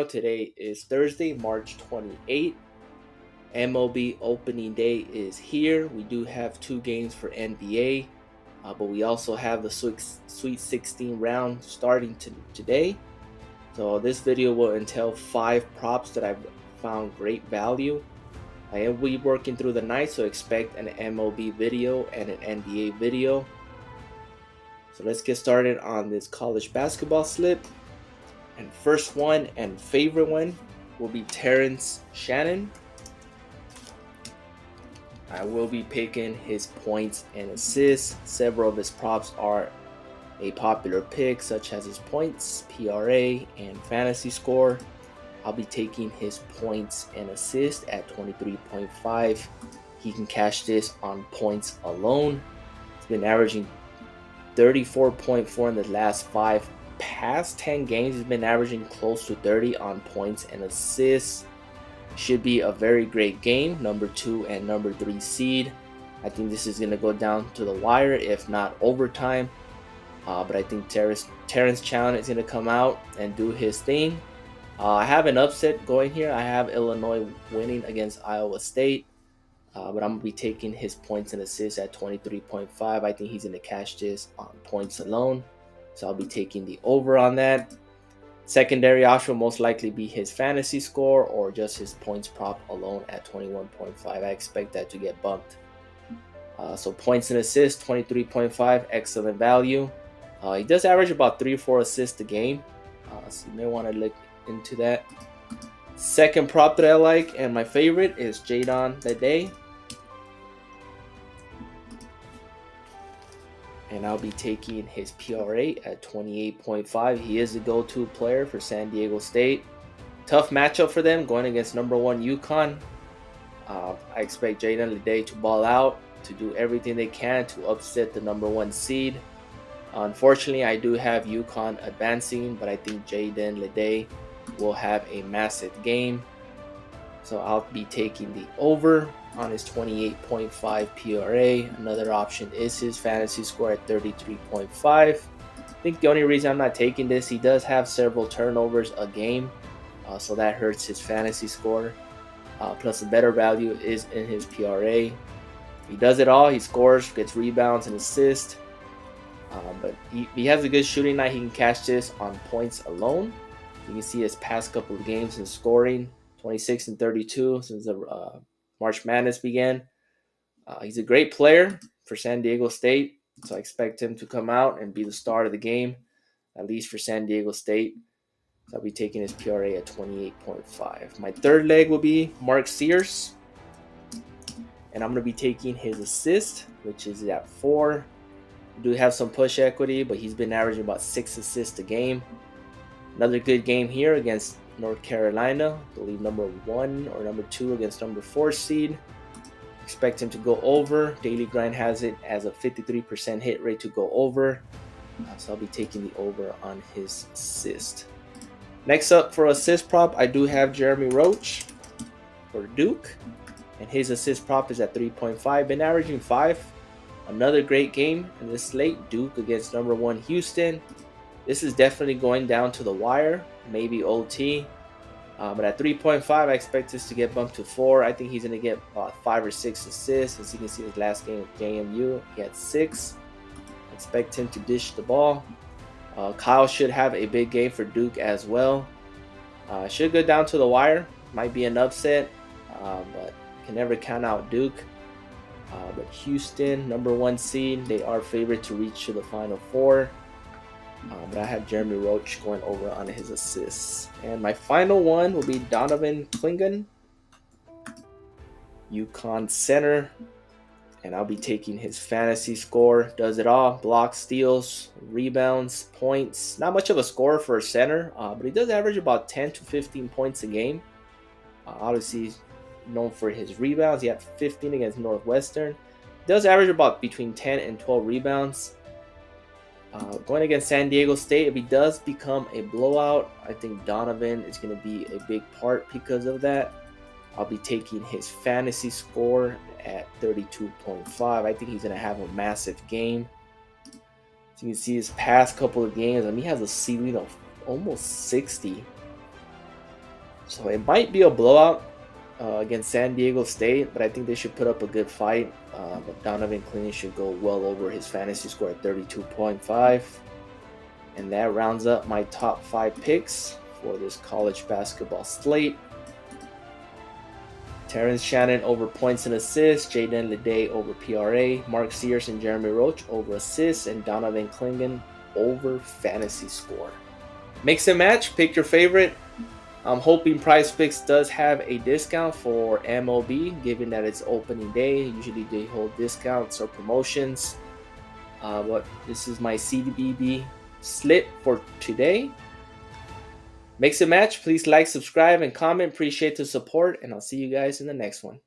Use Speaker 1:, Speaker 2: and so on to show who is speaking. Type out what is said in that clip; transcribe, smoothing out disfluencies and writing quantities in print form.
Speaker 1: Today is Thursday, March 28th. MLB opening day is here. We do have two games for NBA, but we also have the Sweet 16 round starting today. So this video will entail 5 props that I've found great value. I will be working through the night, so expect an MLB video and an NBA video. So let's get started on this college basketball slip. And first one and favorite one will be Terren Shannon. I will be picking his points and assists. Several of his props are a popular pick, such as his points, PRA, and fantasy score. I'll be taking his points and assists at 23.5. He can cash this on points alone. He's been averaging 34.4 in the last 5 past 10 games. He's been averaging close to 30 on points and assists. Should be a very great game. Number 2 and number 3 seed. I think this is going to go down to the wire, if not overtime. But I think Terren Shannon is going to come out and do his thing. I have an upset going here. I have Illinois winning against Iowa State. But I'm going to be taking his points and assists at 23.5. I think he's going to cash this on points alone. So I'll be taking the over on that. Secondary option will most likely be his fantasy score or just his points prop alone at 21.5. I expect that to get bumped. So points and assists, 23.5, excellent value. He does average about 3 or 4 assists a game. So you may want to look into that. Second prop that I like and my favorite is Jayden LeDay. And I'll be taking his PRA at 28.5. He is the go-to player for San Diego State. Tough matchup for them going against number 1 UConn. I expect Jayden LeDay to ball out, to do everything they can to upset the number 1 seed. Unfortunately, I do have UConn advancing, but I think Jayden LeDay will have a massive game. So I'll be taking the over on his 28.5 PRA. Another option is his fantasy score at 33.5. I think the only reason I'm not taking this, he does have several turnovers a game, so that hurts his fantasy score. Plus, the better value is in his PRA. He does it all. He scores, gets rebounds, and assists. But he has a good shooting night. He can cash this on points alone. You can see his past couple of games in scoring, 26 and 32 since the March Madness began. He's a great player for San Diego State, so I expect him to come out and be the star of the game, at least for San Diego State. So I'll be taking his PRA at 28.5. My third leg will be Mark Sears, and I'm going to be taking his assist, which is at 4. We do have some push equity, but he's been averaging about 6 assists a game. Another good game here against North Carolina, I believe number 1 or number 2 against number 4 seed. Expect him to go over. Daily Grind has it as a 53% hit rate to go over. So I'll be taking the over on his assist. Next up for assist prop, I do have Jeremy Roach for Duke. And his assist prop is at 3.5. Been averaging 5. Another great game in this slate. Duke against number 1 Houston. This is definitely going down to the wire, maybe OT. But at 3.5, I expect this to get bumped to 4. I think he's going to get about 5 or 6 assists. As you can see, his last game with JMU, he had 6. Expect him to dish the ball. Kyle should have a big game for Duke as well. Should go down to the wire. Might be an upset, but can never count out Duke. But Houston, number 1 seed, they are favored to reach to the Final Four. But I have Jeremy Roach going over on his assists. And my final one will be Donovan King, UConn center. And I'll be taking his fantasy score. Does it all. Blocks, steals, rebounds, points. Not much of a scorer for a center, but he does average about 10 to 15 points a game. Obviously, he's known for his rebounds. He had 15 against Northwestern. He does average about between 10 and 12 rebounds. Going against San Diego State, if he does become a blowout, I think Donovan is going to be a big part because of that. I'll be taking his fantasy score at 32.5. I think he's going to have a massive game. So you can see his past couple of games, I mean, he has a ceiling of almost 60. So it might be a blowout against San Diego State, but I think they should put up a good fight. But Donovan King should go well over his fantasy score at 32.5. And that rounds up my top 5 picks for this college basketball slate. Terren Shannon over points and assists, Jayden LeDay over PRA, Mark Sears and Jeremy Roach over assists, and Donovan King over fantasy score. Mix and match, pick your favorite. I'm hoping PrizePicks does have a discount for MLB, given that it's opening day. Usually they hold discounts or promotions. But this is my CBB slip for today. Mix and match. Please like, subscribe, and comment. Appreciate the support, and I'll see you guys in the next one.